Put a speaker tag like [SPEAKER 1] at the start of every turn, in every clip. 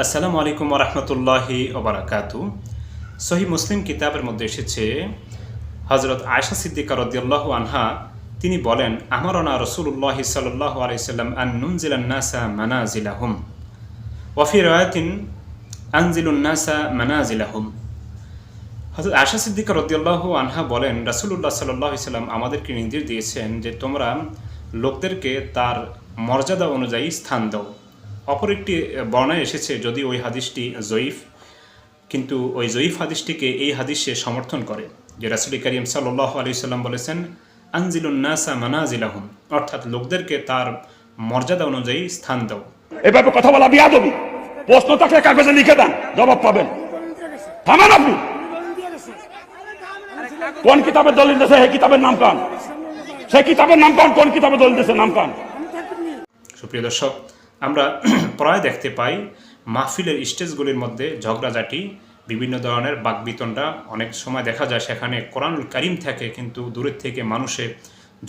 [SPEAKER 1] আসসালামু আলাইকুম ওরহমতুল্লাহি ওবারাকাতু। সহি মুসলিম কিতাবের মধ্যে এসেছে হজরত আয়েশা সিদ্দিকা রাদিয়াল্লাহু আনহা তিনি বলেন, আমারনা রাসূলুল্লাহ সাল্লাল্লাহু আলাইহি সাল্লাম আন নুনজিলান নাসা মানাজিলাহুম ওয়া ফি রাওয়ায়াতিন আনজিলুন নাসা মানাজিলাহুম। হযরত আয়েশা সিদ্দিকা রাদিয়াল্লাহু আনহা বলেন, রাসূলুল্লাহ সাল্লাল্লাহু আলাইহি সাল্লাম আমাদেরকে নির্দেশ দিয়েছেন যে তোমরা লোকদেরকে তার মর্যাদা অনুযায়ী স্থান দাও। অপর একটি বর্ণায় এসেছে, যদি ওই হাদিসটি জয়ীফ, কিন্তু ওই জয়ীফ হাদিসটিকে এই হাদিসে সমর্থন করে যে রাসূল করিম সাল্লাল্লাহু আলাইহি সাল্লাম বলেছেন আনজিলুন নাসা মানাজিলাহুম, অর্থাৎ লোকদেরকে তার মর্যাদা অনুযায়ী স্থান দাও।
[SPEAKER 2] এভাবে কথা বলা বিয়াদবি। প্রশ্ন থাকলে কাগজে লিখে দেন, জবাব পাবেন। থামান আপনি। কোন কিতাবের দলিল দিয়েছে? সেই কিতাবের নাম কান। সেই কিতাবের নাম কান। কোন কিতাবের দলিল দিয়েছে নাম কান।
[SPEAKER 1] সুপ্রিয় দর্শক, আমরা প্রায় দেখতে পাই মাহফিলের স্টেজগুলির মধ্যে ঝগড়াঝাটি, বিভিন্ন ধরনের বাকবিতণ্ডা। অনেক সময় দেখা যায় সেখানে কোরআনুল কারীম থাকে, কিন্তু দূরের থেকে মানুষে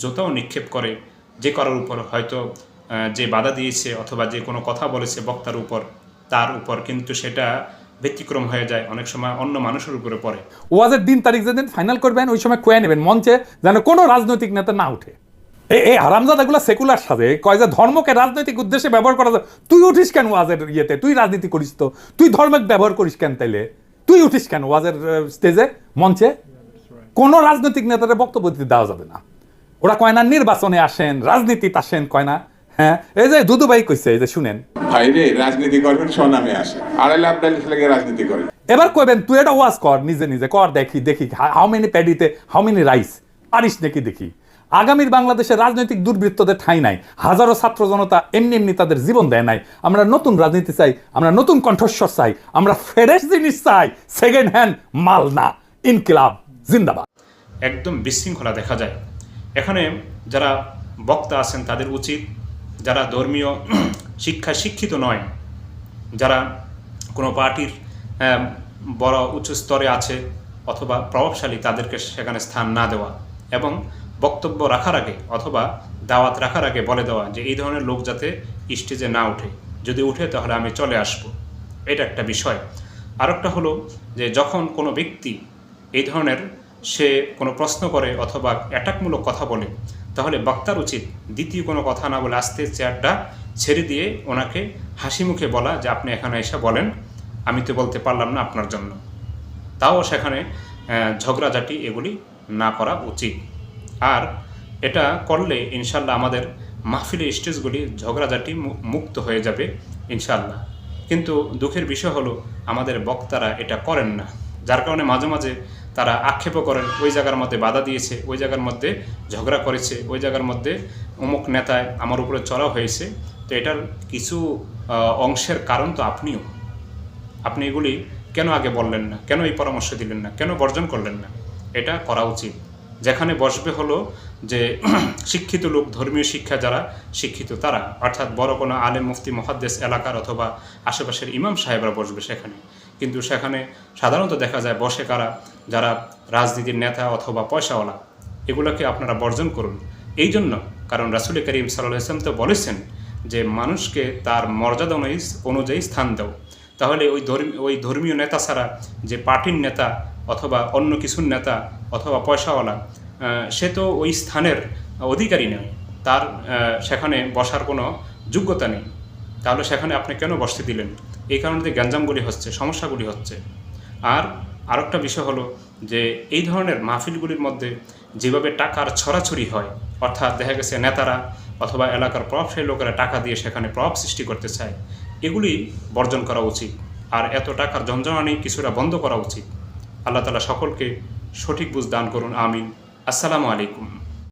[SPEAKER 1] জোতাও নিক্ষেপ করে যে কারোর উপর, হয়তো যে বাধা দিয়েছে অথবা যে কোনো কথা বলেছে বক্তার উপর, তার উপর, কিন্তু সেটা ব্যতিক্রম হয়ে যায়, অনেক সময় অন্য মানুষের উপরে পড়ে।
[SPEAKER 3] ওয়াজের দিন তারিখ যেদিন ফাইনাল করবেন ওই সময় কয়ে নেবেন মঞ্চে, যেন কোনো রাজনৈতিক নেতা না উঠে। এই হারামজাদাগুলো সেকুলার সাথে কয় যে ধর্মকে রাজনৈতিক উদ্দেশ্যে ব্যবহার করা যায়। তুই উঠিস কেন ওয়াজের ইয়েতে? তুই রাজনীতি করিস তো, তুই ধর্মকে ব্যবহার করিস কেন? তাইলে তুই উঠিস কেন ওয়াজের স্টেজে, মঞ্চে? কোনো রাজনৈতিক নেতাদের বক্তব্য দিতে দেওয়া যাবে না। ওরা কয় না নির্বাচনে আসেন, রাজনীতিতে আসেন, কয় না। হ্যাঁ, এই যে দুদু ভাই কইছে, এই যে শুনেন,
[SPEAKER 4] ভাইরে রাজনীতি করবেন স্বনামে আসে, আড়াইলে আপনার লাগে রাজনীতি করে।
[SPEAKER 3] এবার কইবেন তুই এটা ওয়াজ কর, নিজে নিজে কর, দেখি দেখি হাউ মেনি প্যাডিতে হাউ মেনি রাইস, পারিস নাকি দেখি। আগামীর বাংলাদেশের রাজনৈতিক দুর্বৃত্তদের ঠাঁই নাই। হাজারো ছাত্র জনতা এমনি এমনি তাদের জীবন দেয় নাই। আমরা নতুন রাজনীতি চাই, আমরা নতুন কণ্ঠস্বর চাই, আমরা ফ্রেশ জিনিস চাই, সেকেন্ড হ্যান্ড মাল না। ইনকিলাব জিন্দাবাদ।
[SPEAKER 1] একদম বিশৃঙ্খলা দেখা যায় এখানে। যারা বক্তা আছেন তাদের উচিত, যারা ধর্মীয় শিক্ষায় শিক্ষিত নয়, যারা কোনো পার্টির বড় উচ্চ স্তরে আছে অথবা প্রভাবশালী, তাদেরকে সেখানে স্থান না দেওয়া এবং বক্তব্য রাখার আগে অথবা দাওয়াত রাখার আগে বলে দেওয়া যে এই ধরনের লোক যাতে স্টেজে না ওঠে, যদি উঠে তাহলে আমি চলে আসব। এটা একটা বিষয়। আরেকটা হলো যে যখন কোনো ব্যক্তি এই ধরনের সে কোনো প্রশ্ন করে অথবা অ্যাটাকমূলক কথা বলে, তাহলে বক্তার উচিত দ্বিতীয় কোনো কথা না বলে আস্তে চেয়ারটা ছেড়ে দিয়ে ওনাকে হাসি মুখে বলা যে আপনি এখানে এসে বলেন, আমি তো বলতে পারলাম না আপনার জন্য। তাও সেখানে ঝগড়াঝাটি এগুলি না করা উচিত। আর এটা করলে ইনশাল্লাহ আমাদের মাহফিলের স্টেজগুলি ঝগড়াঝাটি মুক্ত হয়ে যাবে ইনশাল্লাহ। কিন্তু দুঃখের বিষয় হলো আমাদের বক্তারা এটা করেন না, যার কারণে মাঝে মাঝে তারা আক্ষেপও করেন ওই জায়গার মধ্যে বাধা দিয়েছে, ওই জায়গার মধ্যে ঝগড়া করেছে, ওই জায়গার মধ্যে অমুক নেতায় আমার উপরে চড়াও হয়েছে। তো এটার কিছু অংশের কারণ তো আপনি এগুলি কেন আগে বললেন না, কেন এই পরামর্শ দিলেন না, কেন বর্জন করলেন না? এটা করা উচিত। যেখানে বসবে হলো যে শিক্ষিত লোক, ধর্মীয় শিক্ষা যারা শিক্ষিত তারা, অর্থাৎ বড় কোনো আলেম মুফতি মুহাদ্দিস এলাকার অথবা আশেপাশের ইমাম সাহেবরা বসবে সেখানে। কিন্তু সেখানে সাধারণত দেখা যায় বসে কারা, যারা রাজনীতির নেতা অথবা পয়সাওয়ালা। এগুলোকে আপনারা বর্জন করুন। এই জন্য কারণ রাসূল করিম সাল্লাল্লাহু আলাইহি ওয়াসাল্লাম তো বলেছেন যে মানুষকে তার মর্যাদা অনুযায়ী স্থান দাও। তাহলে ওই ধর্মীয় নেতা ছাড়া যে পার্টির নেতা অথবা অন্য কিছুর নেতা অথবা পয়সাওয়ালা, সে তো ওই স্থানের অধিকারী নয়, তার সেখানে বসার কোনো যোগ্যতা নেই। তাহলে সেখানে আপনি কেন বসতে দিলেন? এই কারণে গ্যাঞ্জামগুলি হচ্ছে, সমস্যাগুলি হচ্ছে। আর আরেকটা বিষয় হলো যে এই ধরনের মাহফিলগুলির মধ্যে যেভাবে টাকার ছড়াছড়ি হয়, অর্থাৎ দেখা গেছে নেতারা অথবা এলাকার প্রভাবশালী লোকেরা টাকা দিয়ে সেখানে প্রভাব সৃষ্টি করতে চায়, এগুলি বর্জন করা উচিত। আর এত টাকার ঝঞ্ঝানি কিছুটা বন্ধ করা উচিত। আল্লাহ তাআলা সকলকে সঠিক বুঝ দান করুন, আমিন। আসসালামু আলাইকুম।